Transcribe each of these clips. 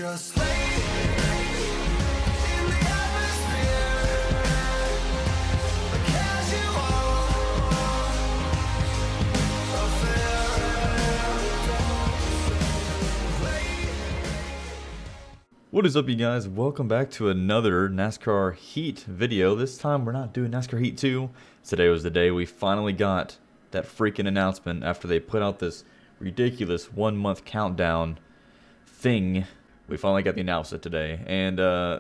just late in the atmosphere, a casual affair. What is up, you guys? Welcome back to another NASCAR Heat video. This time we're not doing NASCAR Heat 2. Today was the day we finally got that freaking announcement after they put out this ridiculous 1 month countdown thing. We finally got the announcement today, and I'm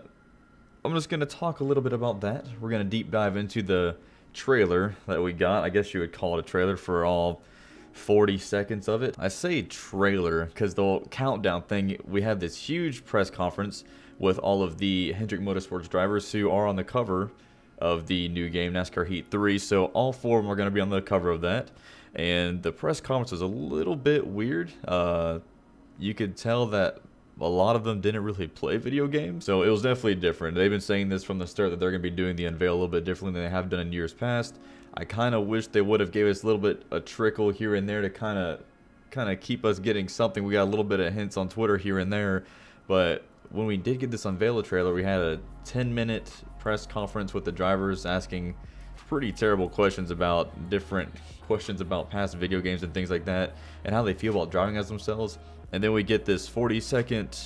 just going to talk a little bit about that. We're going to deep dive into the trailer that we got. I guess you would call it a trailer for all 40 seconds of it. I say trailer because the countdown thing, we had this huge press conference with all of the Hendrick Motorsports drivers who are on the cover of the new game NASCAR Heat 3. So all four of them are going to be on the cover of that. And the press conference was a little bit weird. You could tell that a lot of them didn't really play video games, so it was definitely different. They've been saying this from the start that they're going to be doing the unveil a little bit differently than they have done in years past. I kind of wish they would have gave us a little bit a trickle here and there to kind of keep us getting something. We got a little bit of hints on Twitter here and there, but when we did get this unveil trailer, we had a 10-minute press conference with the drivers asking pretty terrible questions about past video games and things like that, and how they feel about driving as themselves. And then we get this 40-second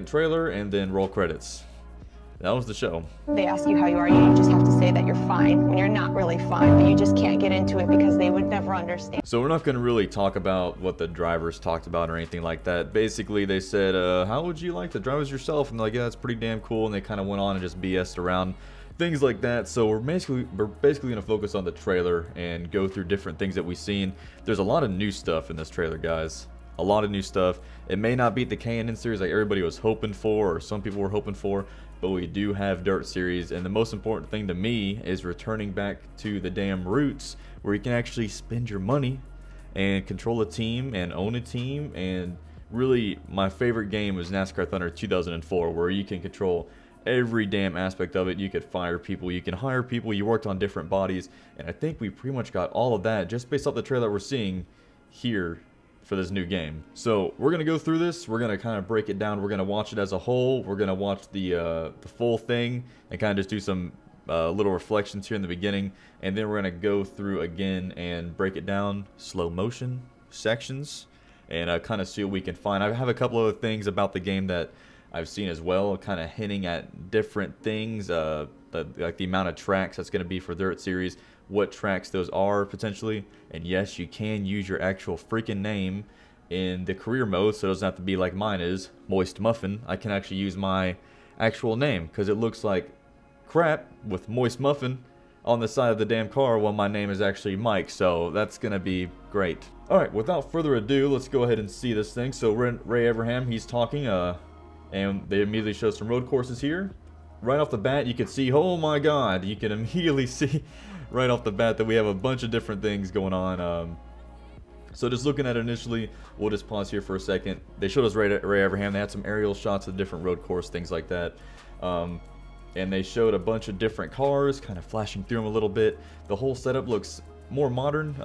trailer and then roll credits. That was the show. They ask you how you are, you just have to say that you're fine when you're not really fine, but you just can't get into it because they would never understand. So we're not going to really talk about what the drivers talked about or anything like that. Basically, they said, how would you like to drive as yourself? And they're like, yeah, that's pretty damn cool. And they kind of went on and just BS'd around, things like that. So we're basically going to focus on the trailer and go through different things that we've seen. There's a lot of new stuff in this trailer, guys. A lot of new stuff. It may not beat the K&N series like everybody was hoping for, or some people were hoping for, but we do have Dirt Series, and the most important thing to me is returning back to the damn roots where you can actually spend your money and control a team and own a team. And really, my favorite game was NASCAR Thunder 2004, where you can control every damn aspect of it. You could fire people, you can hire people, you worked on different bodies, and I think we pretty much got all of that just based off the trailer we're seeing here for this new game. So we're gonna go through this. We're gonna kind of break it down. We're gonna watch it as a whole. We're gonna watch the full thing and kind of just do some little reflections here in the beginning, and then we're gonna go through again and break it down slow motion sections and kind of see what we can find. I have a couple other things about the game that I've seen as well, kind of hinting at different things, like the amount of tracks that's going to be for Dirt Series, what tracks those are potentially. And yes, you can use your actual freaking name in the career mode, so it doesn't have to be like mine is, Moist Muffin. I can actually use my actual name because it looks like crap with Moist Muffin on the side of the damn car while my name is actually Mike, so that's going to be great. Alright, without further ado, let's go ahead and see this thing. So Ray Abraham, he's talking, and they immediately show some road courses here. Right off the bat, you can see, oh my god, you can immediately see right off the bat that we have a bunch of different things going on. So just looking at it initially, we'll just pause here for a second. They showed us Ray Abraham. They had some aerial shots of different road course, things like that. And they showed a bunch of different cars, kind of flashing through them a little bit. The whole setup looks more modern,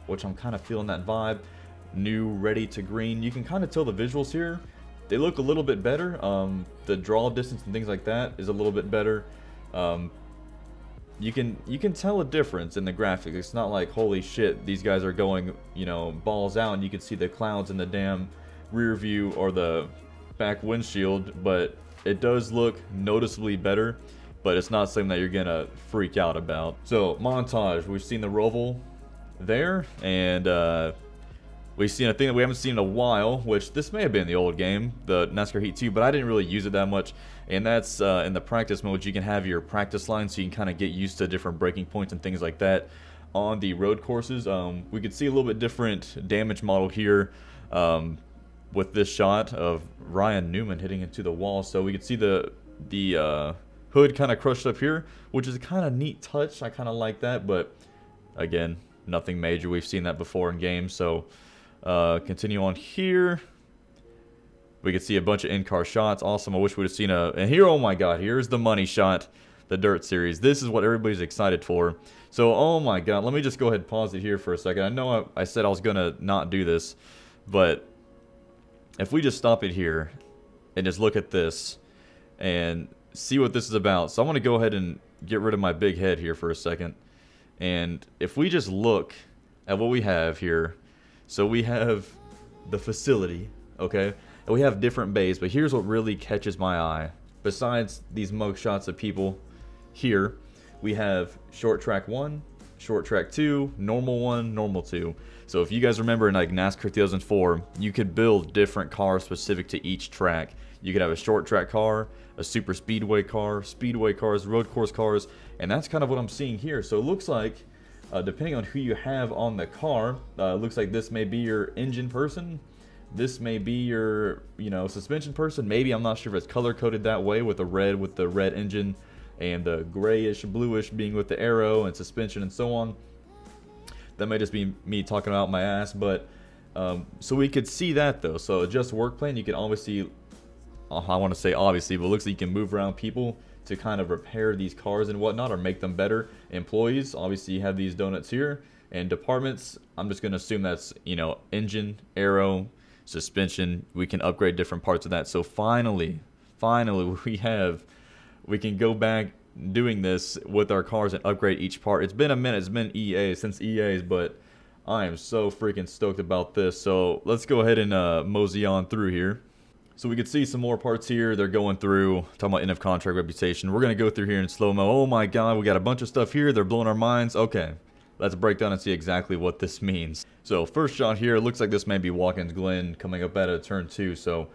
which I'm kind of feeling that vibe. New, ready to green. You can kind of tell the visuals here. They look a little bit better. The draw distance and things like that is a little bit better. You can tell a difference in the graphics. It's not like, holy shit, these guys are going, you know, balls out, and you can see the clouds in the damn rear view or the back windshield, but it does look noticeably better, but it's not something that you're gonna freak out about. So montage, we've seen the Roval there, and we've seen a thing that we haven't seen in a while, which this may have been in the old game, the NASCAR Heat 2, but I didn't really use it that much. And that's in the practice mode. You can have your practice line so you can kind of get used to different braking points and things like that on the road courses. We could see a little bit different damage model here with this shot of Ryan Newman hitting into the wall. So we could see the hood kind of crushed up here, which is a kind of neat touch. I kind of like that, but again, nothing major. We've seen that before in games. So continue on here. We could see a bunch of in-car shots. Awesome. I wish we would have seen and here, oh my god, here's the money shot, the Dirt Series. This is what everybody's excited for. So, oh my god, let me just go ahead and pause it here for a second. I know I said I was going to not do this, but if we just stop it here, and just look at this and see what this is about. So I want to go ahead and get rid of my big head here for a second. And if we just look at what we have here, so we have the facility, okay? And we have different bays, but here's what really catches my eye. Besides these mug shots of people here, we have short track 1, short track 2, normal 1, normal 2. So if you guys remember in like NASCAR 2004, you could build different cars specific to each track. You could have a short track car, a super speedway car, speedway cars, road course cars, and that's kind of what I'm seeing here. So it looks like, depending on who you have on the car, it looks like this may be your engine person. This may be your, suspension person. Maybe, I'm not sure if it's color coded that way with the red engine and the grayish, bluish being with the aero and suspension and so on. That may just be me talking about my ass, but so we could see that though. So adjust work plan, you can always see, I want to say obviously, but it looks like you can move around people to kind of repair these cars and whatnot or make them better. Employees, obviously you have these donuts here, and departments, I'm just going to assume that's, engine, aero, suspension. We can upgrade different parts of that. So finally we can go back doing this with our cars and upgrade each part. It's been a minute, it's been since EA's, but I am so freaking stoked about this. So let's go ahead and mosey on through here. So we can see some more parts here. They're going through, talking about end of contract reputation. We're going to go through here in slow-mo. Oh my god, we got a bunch of stuff here. They're blowing our minds. Okay, let's break down and see exactly what this means. So first shot here, it looks like this may be Watkins Glen coming up out of turn 2. So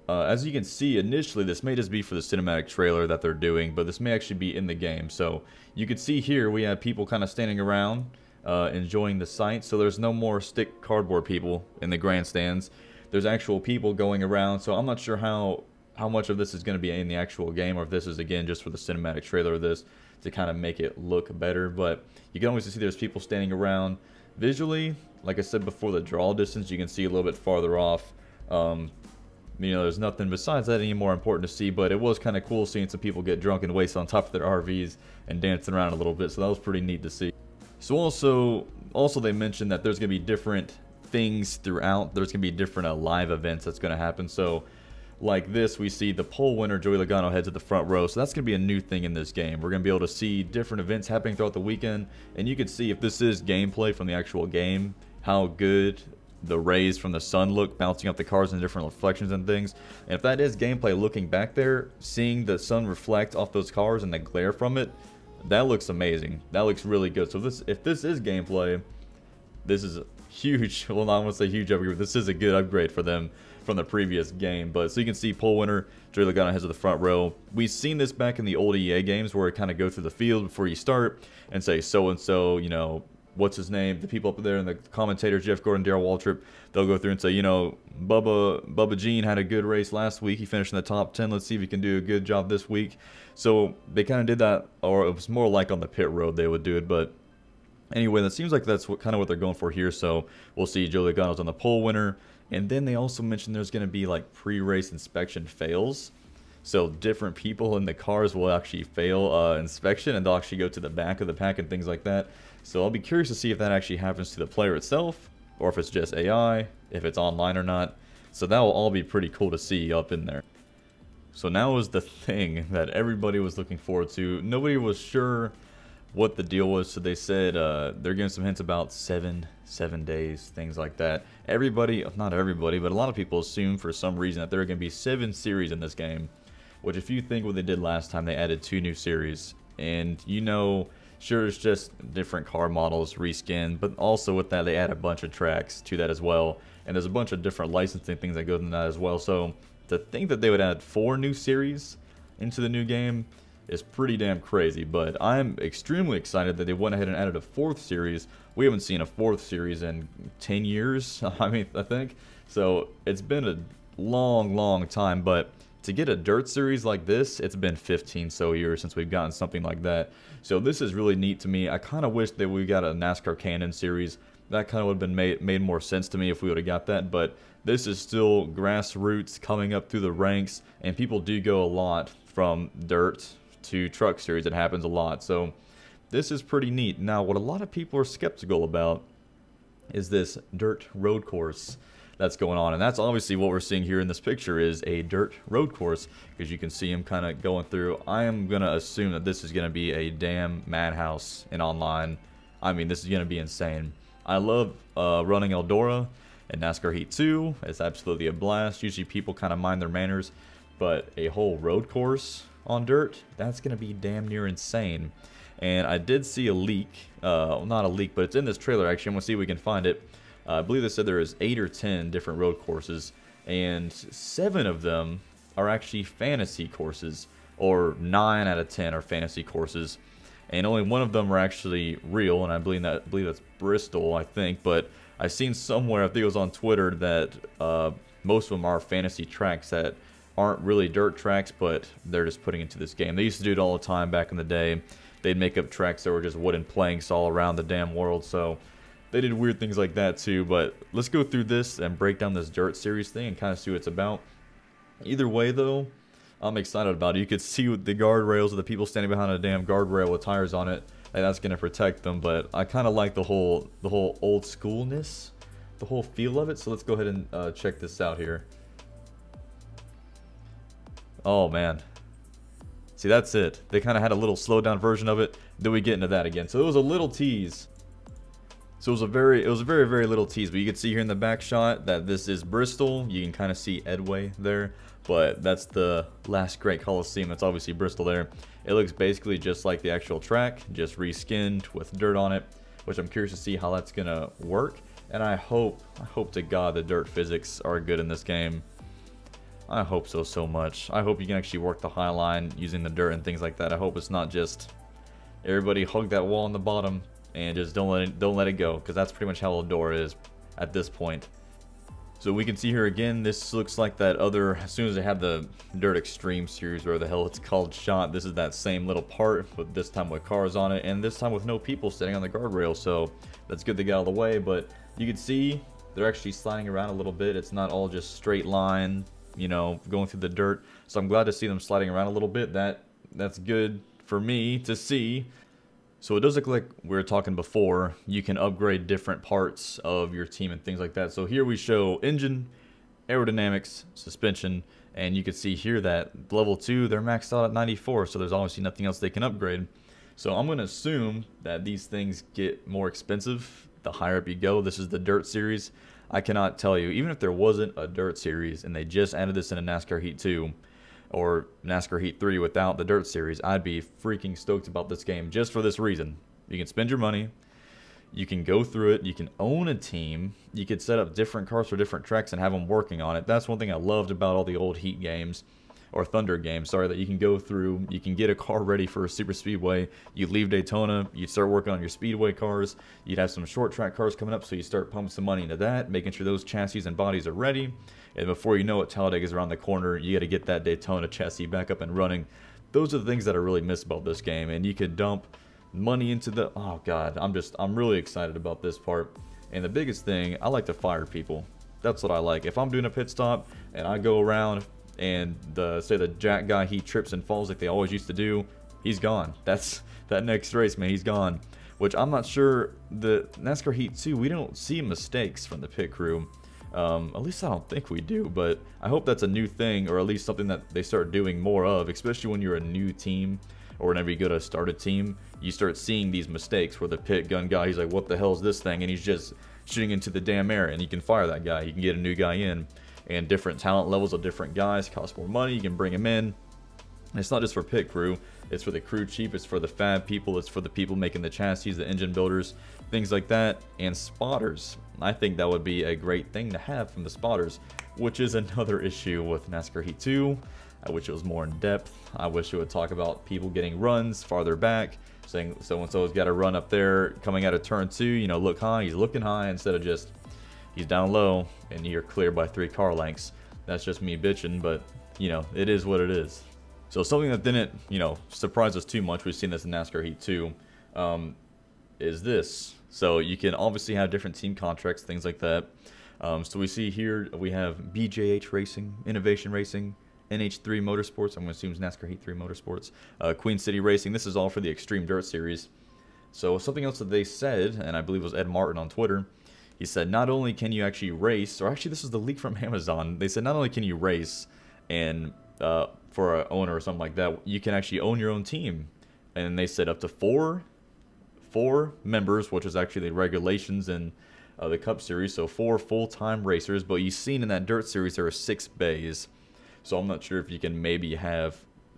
as you can see, initially this may just be for the cinematic trailer that they're doing, but this may actually be in the game. So you can see here we have people kind of standing around enjoying the sight. So there's no more stick cardboard people in the grandstands. There's actual people going around, so I'm not sure how much of this is going to be in the actual game, or if this is, again, just for the cinematic trailer of this to kind of make it look better. But you can always see there's people standing around. Visually, like I said before, the draw distance, you can see a little bit farther off. There's nothing besides that any more important to see, but it was kind of cool seeing some people get drunk and wasted on top of their RVs and dancing around a little bit, so that was pretty neat to see. So also they mentioned that there's going to be different things throughout. There's gonna be different live events that's gonna happen. So like this, we see the pole winner Joey Logano heads to the front row, so that's gonna be a new thing in this game. We're gonna be able to see different events happening throughout the weekend, and you can see if this is gameplay from the actual game, how good the rays from the sun look bouncing off the cars and different reflections and things. And if that is gameplay, looking back there, seeing the sun reflect off those cars and the glare from it, that looks amazing. That looks really good. So if this is gameplay, this is huge. Well, not want to say huge upgrade, but this is a good upgrade for them from the previous game. But so you can see pole winner Joey Logano heads to the front row. We've seen this back in the old EA games where it kind of go through the field before you start and say so and so, what's his name, the people up there and the commentators, Jeff Gordon, Darrell Waltrip, they'll go through and say, Bubba Jean had a good race last week, he finished in the top 10, let's see if he can do a good job this week. So they kind of did that, or it was more like on the pit road they would do it. But anyway, that seems like that's kind of what they're going for here. So we'll see Joey Logano's on the pole winner. And then they also mentioned there's going to be like pre-race inspection fails. So different people in the cars will actually fail inspection, and they'll actually go to the back of the pack and things like that. So I'll be curious to see if that actually happens to the player itself, or if it's just AI, if it's online or not. So that will all be pretty cool to see up in there. So now is the thing that everybody was looking forward to. Nobody was sure what the deal was, so they said they're giving some hints about seven days, things like that. Everybody, not everybody, but a lot of people assume for some reason that there are going to be 7 series in this game, which if you think what they did last time, they added 2 new series. And sure, it's just different car models, reskin, but also with that, they add a bunch of tracks to that as well. And there's a bunch of different licensing things that go in that as well. So to think that they would add 4 new series into the new game is pretty damn crazy. But I'm extremely excited that they went ahead and added a 4th series. We haven't seen a 4th series in 10 years, I think. So it's been a long time, but to get a dirt series like this, it's been 15 so years since we've gotten something like that. So this is really neat to me. I kind of wish that we got a NASCAR Canon series. That kind of would have been made more sense to me if we would have got that. But this is still grassroots coming up through the ranks, and people do go a lot from dirt to truck series. It happens a lot. So this is pretty neat. Now, what a lot of people are skeptical about is this dirt road course. that's going on. And that's obviously what we're seeing here in this picture is a dirt road course, because you can see him kind of going through. I am going to assume that this is going to be a damn madhouse in online. I mean, this is going to be insane. I love running Eldora and NASCAR Heat 2. It's absolutely a blast. Usually people kind of mind their manners, but a whole road course on dirt, that's going to be damn near insane. And I did see a leak, not a leak, but it's in this trailer actually. I'm going to see if we can find it. I believe they said there is 8 or 10 different road courses, and 7 of them are actually fantasy courses, or 9 out of 10 are fantasy courses, and only 1 of them are actually real, and I believe that's Bristol, I think. But I've seen somewhere, I think it was on Twitter, that most of them are fantasy tracks that aren't really dirt tracks, but they're just putting into this game. They used to do it all the time back in the day. They'd make up tracks that were just wooden planks all around the damn world, so they did weird things like that too. But let's go through this and break down this dirt series thing and kind of see what it's about. Either way though, I'm excited about it. You could see with the guardrails of the people standing behind a damn guardrail with tires on it, and that's going to protect them. But I kind of like the whole old schoolness, the whole feel of it. So let's go ahead and check this out here. Oh man, see, that's it. They kind of had a little slowed down version of it. Then we get into that again. So it was a little tease. So it was a very little tease, but you can see here in the back shot that this is Bristol. You can kind of see Edway there, but that's the last great Coliseum. That's obviously Bristol there. It looks basically just like the actual track, just reskinned with dirt on it, which I'm curious to see how that's gonna work. And I hope to God the dirt physics are good in this game. I hope so much. I hope you can actually work the high line using the dirt and things like that. I hope it's not just everybody hug that wall on the bottom and just don't let it go, because that's pretty much how Eldora is at this point. So we can see here again, this looks like that other, as soon as they had the Dirt Extreme series, where the hell it's called, shot, this is that same little part, but this time with cars on it, and this time with no people sitting on the guardrail. So that's good to get out of the way. But you can see they're actually sliding around a little bit. It's not all just straight line, you know, going through the dirt. So I'm glad to see them sliding around a little bit. That's good for me to see. So it does look like we were talking before, you can upgrade different parts of your team and things like that. So here we show engine, aerodynamics, suspension, and you can see here that level 2, they're maxed out at 94, so there's obviously nothing else they can upgrade. So I'm going to assume that these things get more expensive the higher up you go. This is the Dirt series. I cannot tell you, even if there wasn't a Dirt series and they just added this in a NASCAR Heat 2, or NASCAR Heat 3 without the Dirt series, I'd be freaking stoked about this game just for this reason. You can spend your money, you can go through it, you can own a team, you could set up different cars for different tracks and have them working on it. That's one thing I loved about all the old Heat games, or Thunder games, sorry, that you can go through, you can get a car ready for a super speedway, you leave Daytona, you start working on your speedway cars, you'd have some short track cars coming up, so you start pumping some money into that, making sure those chassis and bodies are ready, and before you know it, Talladega is around the corner, you got to get that Daytona chassis back up and running. Those are the things that I really miss about this game, and you could dump money into the, oh god, I'm really excited about this part. And the biggest thing, I like to fire people. That's what I like. If I'm doing a pit stop and I go around and say the jack guy, he trips and falls like they always used to do, he's gone. That's that next race, man, he's gone. Which I'm not sure, the NASCAR Heat 2, we don't see mistakes from the pit crew. At least I don't think we do, but I hope that's a new thing, or at least something that they start doing more of, especially when you're a new team, or whenever you go to start a team, you start seeing these mistakes where the pit gun guy, he's like, what the hell is this thing? And he's just shooting into the damn air, and you can fire that guy. You can get a new guy in, and different talent levels of different guys cost more money. You can bring them in. And it's not just for pit crew, it's for the crew chief, it's for the fab people, it's for the people making the chassis, the engine builders, things like that, and spotters. I think that would be a great thing to have from the spotters, which is another issue with NASCAR Heat 2. I wish it was more in depth. I wish it would talk about people getting runs farther back, saying so-and-so's got a run up there coming out of turn 2, you know, look high, he's looking high, instead of just he's down low and you're clear by 3 car lengths. That's just me bitching, but you know, it is what it is. So something that didn't, you know, surprise us too much, we've seen this in NASCAR Heat 2, is this. So you can obviously have different team contracts, things like that. So we see here, we have BJH Racing, Innovation Racing, NH3 Motorsports, I'm going to assume it's NASCAR Heat 3 Motorsports, Queen City Racing. This is all for the Extreme Dirt Series. So something else that they said, and I believe it was Ed Martin on Twitter, he said not only can you actually race, or actually this is the leak from Amazon, they said not only can you race and for an owner or something like that, you can actually own your own team. And they said up to four members, which is actually the regulations in the Cup Series, so 4 full-time racers. But you've seen in that Dirt Series there are 6 bays, so I'm not sure if you can maybe have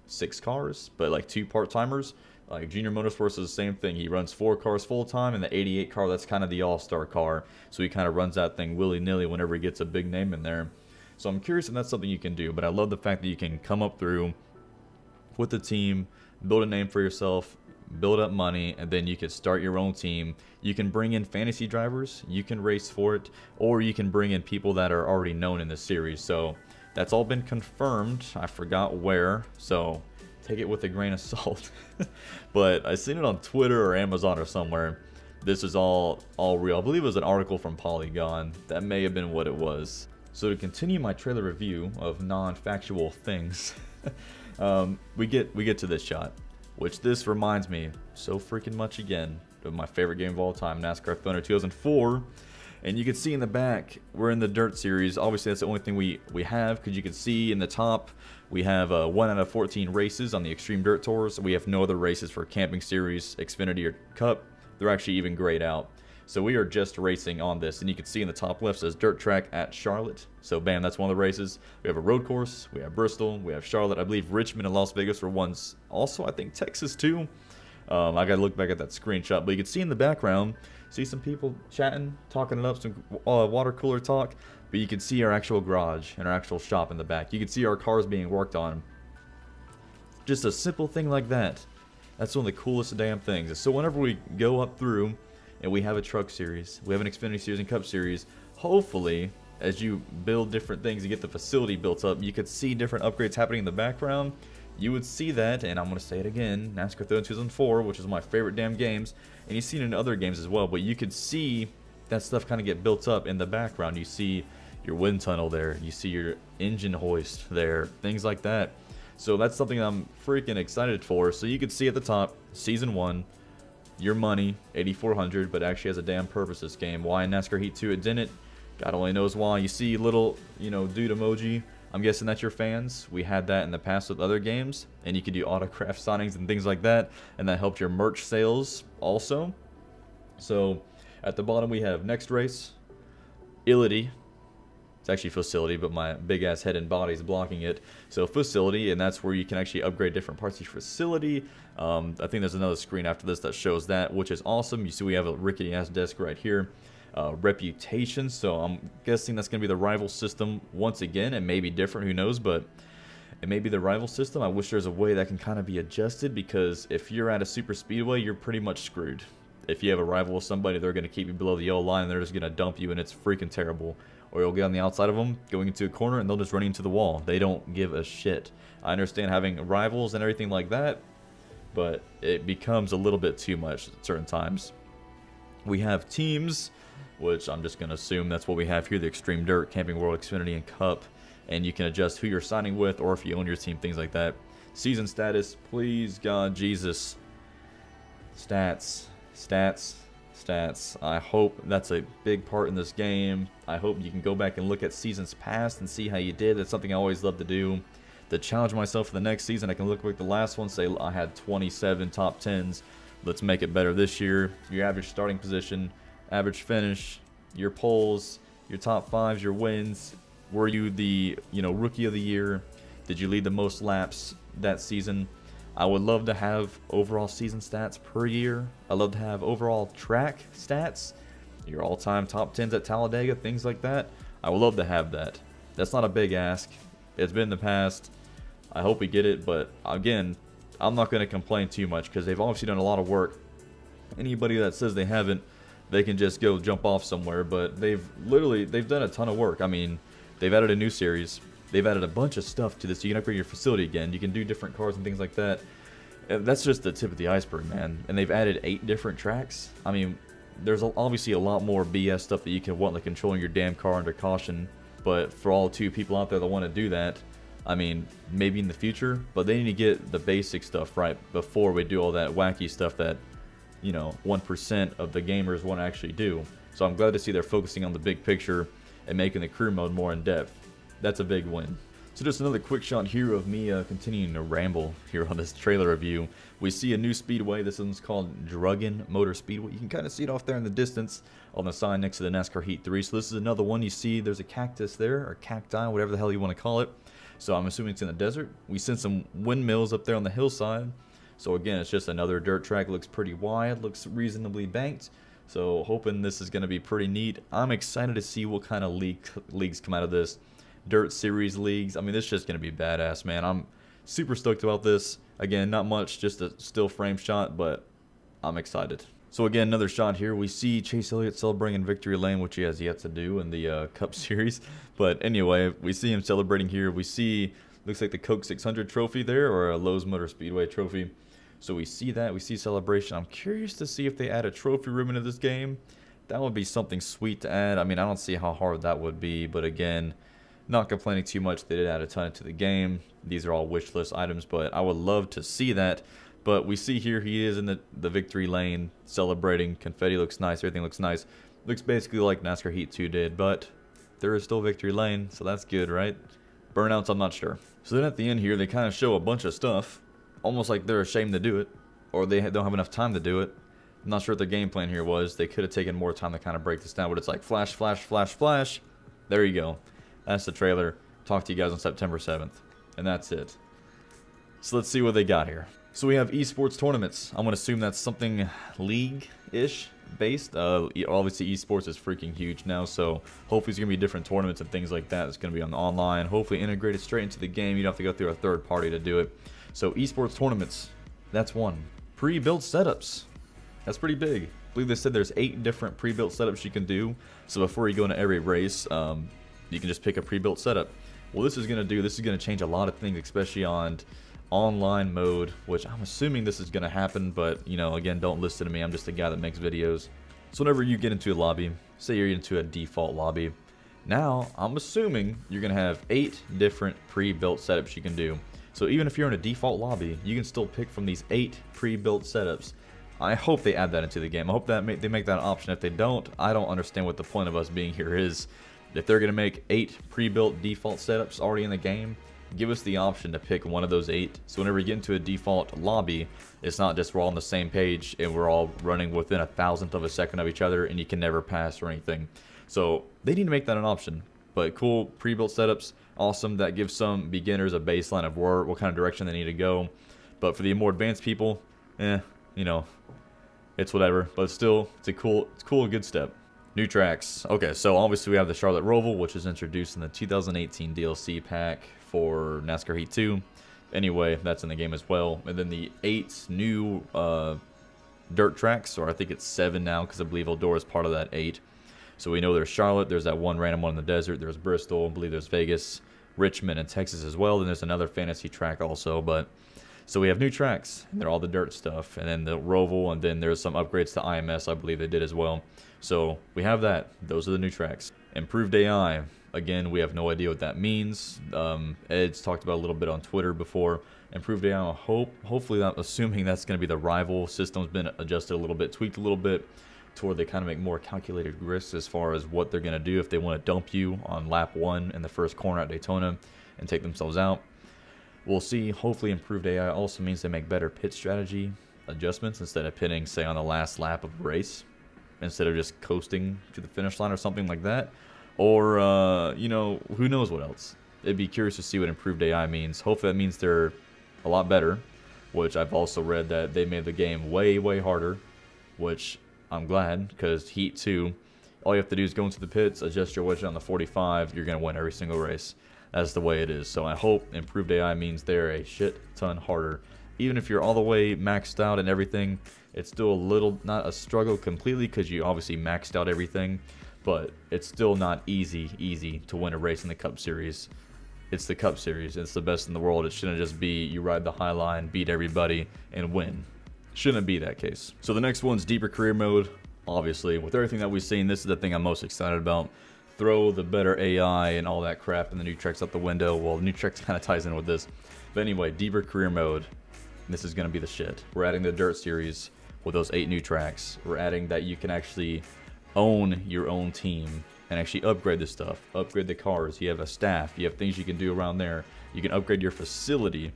6 cars, but like 2 part-timers. Like Junior Motorsports is the same thing. He runs 4 cars full-time, and the 88 car, that's kind of the all-star car, so he kind of runs that thing willy-nilly whenever he gets a big name in there. So I'm curious if that's something you can do, but I love the fact that you can come up through with the team, build a name for yourself, build up money, and then you can start your own team. You can bring in fantasy drivers, you can race for it, or you can bring in people that are already known in the series. So that's all been confirmed. I forgot where, so take it with a grain of salt. But I seen it on Twitter or Amazon or somewhere. This is all real. I believe it was an article from Polygon. That may have been what it was. So to continue my trailer review of non-factual things, we get to this shot, which this reminds me so freaking much again of my favorite game of all time, NASCAR Thunder 2004. And you can see in the back, we're in the Dirt Series. Obviously, that's the only thing we have, because you can see in the top, we have 1 out of 14 races on the Extreme Dirt Tours. We have no other races for Camping Series, Xfinity, or Cup. They're actually even grayed out. So we are just racing on this, and you can see in the top left says Dirt Track at Charlotte. So bam, that's one of the races. We have a road course, we have Bristol, we have Charlotte. I believe Richmond and Las Vegas were ones. Also, I think Texas too. I gotta look back at that screenshot, but you can see in the background, see some people chatting, talking it up, some water cooler talk. But you can see our actual garage and our actual shop in the back. You can see our cars being worked on. Just a simple thing like that. That's one of the coolest damn things. So whenever we go up through, and we have a truck series, we have an Xfinity series and Cup series, hopefully, as you build different things and get the facility built up, you could see different upgrades happening in the background. You would see that, and I'm going to say it again, NASCAR Thunder 2004, which is my favorite damn games, and you've seen it in other games as well, but you could see that stuff kind of get built up in the background. You see your wind tunnel there, you see your engine hoist there, things like that. So that's something I'm freaking excited for. So you could see at the top, Season 1, your money, 8,400, but actually has a damn purpose this game. Why in NASCAR Heat 2 it didn't, God only knows why. You see little, dude emoji. I'm guessing that's your fans. We had that in the past with other games, and you could do autograph signings and things like that, and that helped your merch sales also. So at the bottom we have next race, Ility. It's actually facility, but my big ass head and body is blocking it. So facility, and that's where you can actually upgrade different parts of your facility. I think there's another screen after this that shows that, which is awesome. You see we have a rickety ass desk right here. Reputation, so I'm guessing that's going to be the rival system once again. It may be different, who knows, but it may be the rival system. I wish there's a way that can kind of be adjusted, because if you're at a super speedway, you're pretty much screwed. If you have a rival with somebody, they're going to keep you below the yellow line, and they're just going to dump you, and it's freaking terrible. Or you'll get on the outside of them, going into a corner, and they'll just run into the wall. They don't give a shit. I understand having rivals and everything like that, but it becomes a little bit too much at certain times. We have teams, which I'm just going to assume that's what we have here, the Extreme Dirt, Camping World, Xfinity, and Cup. And you can adjust who you're signing with, or if you own your team, things like that. Season status, please, God, Jesus. Stats. I hope that's a big part in this game. I hope you can go back and look at seasons past and see how you did. That's something I always love to do. To challenge myself for the next season, I can look at the last one, say I had 27 top 10s. Let's make it better this year. Your average starting position, average finish, your poles, your top 5s, your wins. Were you the rookie of the year? Did you lead the most laps that season? I would love to have overall season stats per year. I love to have overall track stats, your all-time top 10s at Talladega, things like that. I would love to have that. That's not a big ask. It's been in the past. I hope we get it, but again, I'm not going to complain too much, because they've obviously done a lot of work. Anybody that says they haven't, they can just go jump off somewhere, but they've done a ton of work. I mean, they've added a new series. They've added a bunch of stuff to this. You can upgrade your facility again. You can do different cars and things like that. That's just the tip of the iceberg, man. And they've added 8 different tracks. I mean, there's obviously a lot more BS stuff that you can want, like controlling your damn car under caution. But for all 2 people out there that want to do that, I mean, maybe in the future. But they need to get the basic stuff right before we do all that wacky stuff that, 1% of the gamers want to actually do. So I'm glad to see they're focusing on the big picture and making the career mode more in depth. That's a big win. So just another quick shot here of me continuing to ramble here on this trailer review. We see a new speedway. This one's called Druggen Motor Speedway. You can kind of see it off there in the distance on the sign next to the NASCAR Heat 3. So this is another one. You see there's a cactus there, or cacti, whatever the hell you want to call it. So I'm assuming it's in the desert. We sent some windmills up there on the hillside. So again, it's just another dirt track. Looks pretty wide, looks reasonably banked. So hoping this is going to be pretty neat. I'm excited to see what kind of leagues come out of this. Dirt Series leagues. I mean, this is just going to be badass, man. I'm super stoked about this. Again, not much, just a still frame shot, but I'm excited. So again, another shot here. We see Chase Elliott celebrating in Victory Lane, which he has yet to do in the Cup Series. But anyway, we see him celebrating here. We see, looks like the Coke 600 trophy there, or a Lowe's Motor Speedway trophy. So we see that. We see celebration. I'm curious to see if they add a trophy room into this game. That would be something sweet to add. I mean, I don't see how hard that would be, but again, not complaining too much. They did add a ton to the game. These are all wish list items, but I would love to see that. But we see here he is in the victory lane celebrating. Confetti looks nice. Everything looks nice. Looks basically like NASCAR Heat 2 did, but there is still victory lane, so that's good, right? Burnouts, I'm not sure. So then at the end here, they kind of show a bunch of stuff, almost like they're ashamed to do it, or they don't have enough time to do it. I'm not sure what the game plan here was. They could have taken more time to kind of break this down, but it's like flash, flash, flash, flash. There you go. That's the trailer. Talk to you guys on September 7th. And that's it. So let's see what they got here. So we have esports tournaments. I'm going to assume that's something league-ish based. Obviously, esports is freaking huge now, so hopefully there's going to be different tournaments and things like that. It's going to be on the online. Hopefully integrated straight into the game. You don't have to go through a third party to do it. So esports tournaments. That's one. Pre-built setups. That's pretty big. I believe they said there's 8 different pre-built setups you can do. So before you go into every race, you can just pick a pre-built setup. Well, this is going to change a lot of things, especially on online mode, which I'm assuming this is going to happen, but, you know, again, don't listen to me. I'm just a guy that makes videos. So whenever you get into a lobby, say you're into a default lobby, now I'm assuming you're going to have 8 different pre-built setups you can do. So even if you're in a default lobby, you can still pick from these 8 pre-built setups. I hope they add that into the game. I hope that they make that an option. If they don't, I don't understand what the point of us being here is. If they're going to make 8 pre-built default setups already in the game, give us the option to pick one of those 8. So whenever you get into a default lobby, it's not just we're all on the same page and we're all running within 1,000th of a second of each other and you can never pass or anything. So they need to make that an option. But cool pre-built setups, awesome. That gives some beginners a baseline of what kind of direction they need to go. But for the more advanced people, you know, it's whatever. But still, it's a cool good step. New tracks. Okay, so obviously we have the Charlotte Roval, which is introduced in the 2018 DLC pack for NASCAR Heat 2. Anyway, that's in the game as well. And then the 8 new dirt tracks, or I think it's 7 now, because I believe Eldora is part of that 8. So we know there's Charlotte, there's that one random one in the desert, there's Bristol, I believe there's Vegas, Richmond, and Texas as well. Then there's another fantasy track also, but so we have new tracks, and they're all the dirt stuff, and then the Roval, and then there's some upgrades to IMS, I believe they did as well. So we have that. Those are the new tracks. Improved AI. Again, we have no idea what that means. Ed's talked about a little bit on Twitter before. Improved AI. Hopefully, I'm assuming that's going to be the rival system's been adjusted a little bit, tweaked a little bit, to where they kind of make more calculated risks as far as what they're going to do if they want to dump you on lap 1 in the first corner at Daytona and take themselves out. We'll see. Hopefully, improved AI also means they make better pit strategy adjustments instead of pitting, say, on the last lap of a race, instead of just coasting to the finish line or something like that. Or, you know, who knows what else. It'd be curious to see what improved AI means. Hopefully that means they're a lot better, which I've also read that they made the game way, way harder, which I'm glad, because Heat 2, all you have to do is go into the pits, adjust your widget on the 45, you're going to win every single race. That's the way it is. So I hope improved AI means they're a shit ton harder. Even if you're all the way maxed out and everything, it's still a little, not a struggle completely, because you obviously maxed out everything, but it's still not easy to win a race in the Cup Series. It's the Cup Series. It's the best in the world. It shouldn't just be you ride the high line, beat everybody, and win. Shouldn't be that case. So the next one's deeper career mode. Obviously, with everything that we've seen, this is the thing I'm most excited about. Throw the better AI and all that crap and the new tracks out the window. Well, the new tracks kind of ties in with this. But anyway, deeper career mode. This is going to be the shit. We're adding the Dirt Series with those 8 new tracks. We're adding that you can actually own your own team and actually upgrade the stuff, upgrade the cars. You have a staff, you have things you can do around there. You can upgrade your facility.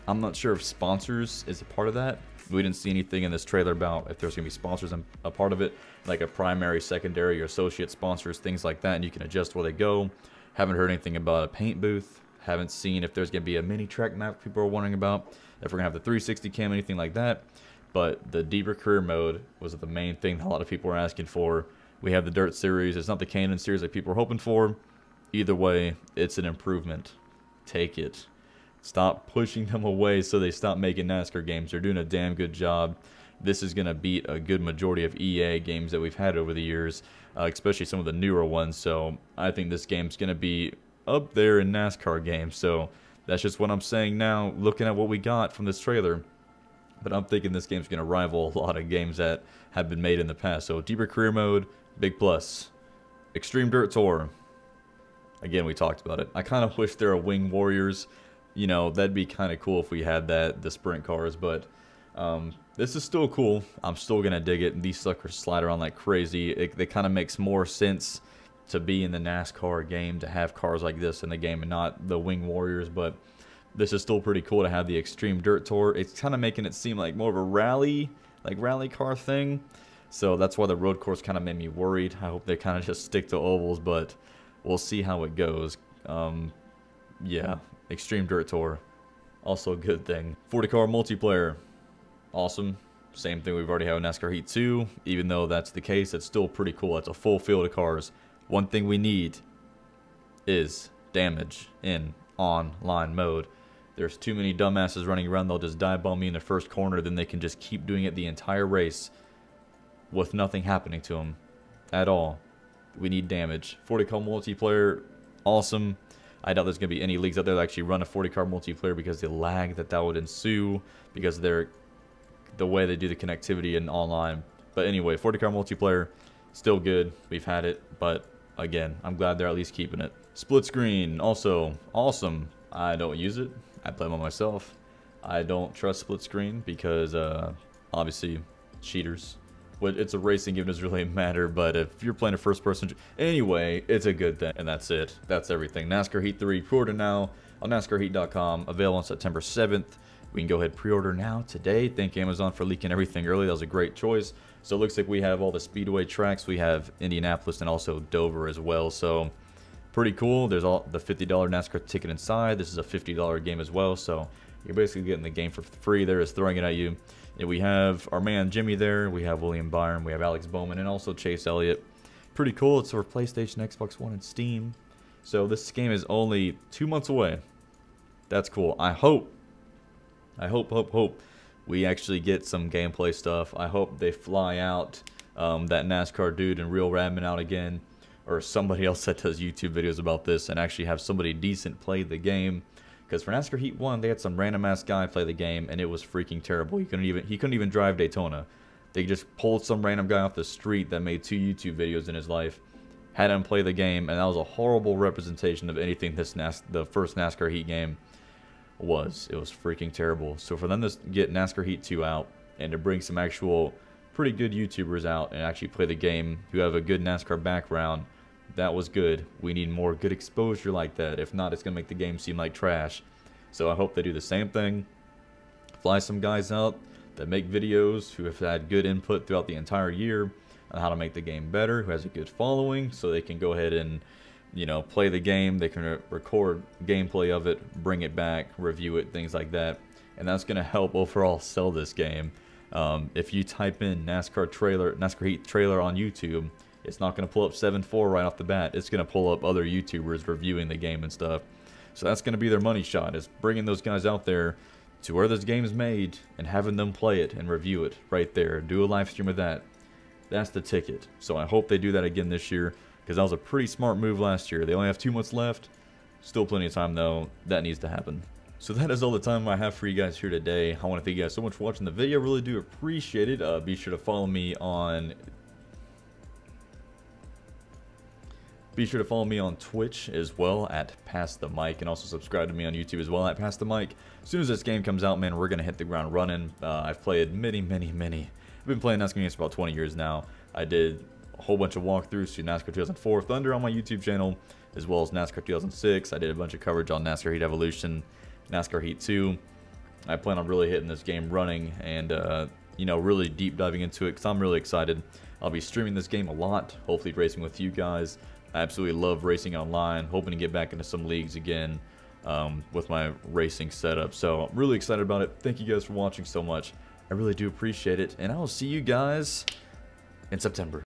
I'm not sure if sponsors is a part of that. We didn't see anything in this trailer about if there's going to be sponsors a part of it, like a primary, secondary, or associate sponsors, things like that, and you can adjust where they go. Haven't heard anything about a paint booth. Haven't seen if there's going to be a mini track map people are wondering about, if we're going to have the 360 cam, anything like that. But the deeper career mode was the main thing that a lot of people were asking for. We have the Dirt series. It's not the Canon series that people were hoping for. Either way, it's an improvement. Take it. Stop pushing them away so they stop making NASCAR games. They're doing a damn good job. This is going to beat a good majority of EA games that we've had over the years, especially some of the newer ones. So I think this game's going to be up there in NASCAR games. So that's just what I'm saying now, looking at what we got from this trailer. But I'm thinking this game's going to rival a lot of games that have been made in the past. So deeper career mode, big plus. Extreme Dirt Tour. Again, we talked about it. I kind of wish there were Wing Warriors. You know, that'd be kind of cool if we had that, the sprint cars, but this is still cool. I'm still going to dig it. These suckers slide around like crazy. It kind of makes more sense to be in the NASCAR game, to have cars like this in the game and not the Wing Warriors, but this is still pretty cool to have the Extreme Dirt Tour. It's kind of making it seem like more of a rally car thing, so that's why the road course kind of made me worried. I hope they kind of just stick to ovals, but we'll see how it goes. Yeah. Extreme Dirt Tour, also a good thing. 40 car multiplayer, awesome. Same thing we've already had with NASCAR Heat 2. Even though that's the case, it's still pretty cool. It's a full field of cars. One thing we need is damage in online mode. There's too many dumbasses running around. They'll just dive bomb me in the first corner, then they can just keep doing it the entire race with nothing happening to them at all. We need damage. 40 car multiplayer, awesome. I doubt there's going to be any leagues out there that actually run a 40-car multiplayer because the lag that would ensue because they're the way they do the connectivity in online. But anyway, 40-car multiplayer, still good. We've had it, but again, I'm glad they're at least keeping it. Split screen, also awesome. I don't use it. I play them myself. I don't trust split screen because obviously cheaters. But it's a racing game, it doesn't really matter, but if you're playing a first person, anyway, it's a good thing. And that's it. That's everything. NASCAR Heat 3, pre-order now on NASCARHeat.com, available on September 7th. We can go ahead and pre-order now today. Thank Amazon for leaking everything early. That was a great choice. So it looks like we have all the Speedway tracks. We have Indianapolis and also Dover as well. So pretty cool. There's all the $50 NASCAR ticket inside. This is a $50 game as well. So you're basically getting the game for free. They're just throwing it at you. And we have our man Jimmy there. We have William Byron. We have Alex Bowman and also Chase Elliott. Pretty cool. It's for PlayStation, Xbox One, and Steam. So this game is only 2 months away. That's cool. I hope we actually get some gameplay stuff. I hope they fly out that NASCAR dude and Real Radman out again, or somebody else that does YouTube videos about this, and actually have somebody decent play the game. Because for NASCAR Heat 1, they had some random ass guy play the game, and it was freaking terrible. He couldn't even drive Daytona. They just pulled some random guy off the street that made 2 YouTube videos in his life, had him play the game, and that was a horrible representation of anything the first NASCAR Heat game was. It was freaking terrible. So for them to get NASCAR Heat 2 out and to bring some actual pretty good YouTubers out and actually play the game who have a good NASCAR background, that was good. We need more good exposure like that. If not, it's going to make the game seem like trash. So I hope they do the same thing. Fly some guys out that make videos who have had good input throughout the entire year on how to make the game better, who has a good following, so they can go ahead and, you know, play the game. They can record gameplay of it, bring it back, review it, things like that. And that's going to help overall sell this game. If you type in NASCAR Heat trailer on YouTube, it's not going to pull up 7.4 right off the bat. It's going to pull up other YouTubers reviewing the game and stuff. So that's going to be their money shot, is bringing those guys out there to where this game is made and having them play it and review it right there. Do a live stream of that. That's the ticket. So I hope they do that again this year, because that was a pretty smart move last year. They only have 2 months left. Still plenty of time, though. That needs to happen. So that is all the time I have for you guys here today. I want to thank you guys so much for watching the video. I really do appreciate it. Be sure to follow me on Twitch as well at Pass the Mic, and also subscribe to me on YouTube as well at Pass the Mic. As soon as this game comes out, man, we're going to hit the ground running. I've played many. I've been playing NASCAR games for about 20 years now. I did a whole bunch of walkthroughs to NASCAR 2004 Thunder on my YouTube channel, as well as NASCAR 2006. I did a bunch of coverage on NASCAR Heat Evolution, NASCAR Heat 2. I plan on really hitting this game running and, you know, really deep diving into it because I'm really excited. I'll be streaming this game a lot, hopefully racing with you guys. I absolutely love racing online, hoping to get back into some leagues again with my racing setup. So I'm really excited about it. Thank you guys for watching so much. I really do appreciate it, and I will see you guys in September.